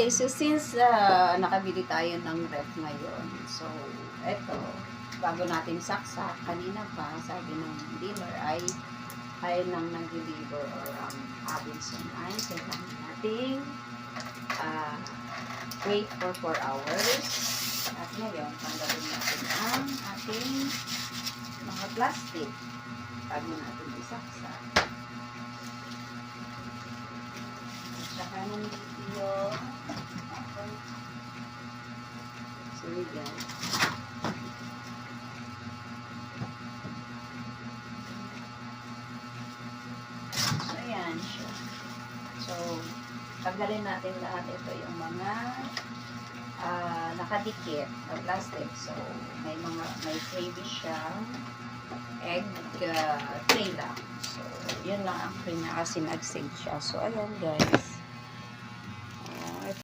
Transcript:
guys, so since nakabili tayo ng ref ngayon, so eto, bago natin saksak, kanina pa, sabi ng dealer ay nang nag-deliver or Robinson ay kailangan natin wait for 4 hours. At ngayon, tanggalin natin ang ating mga plastic bago natin isaksak. At saka nandito sorry guys. So, ayan siya. So, tanggalin natin lahat. Ito yung mga nakadikit na plastic. So, may freebie siyang egg tray lang. So, yun lang ang pinaka-sinag-save siya. So, ayan guys.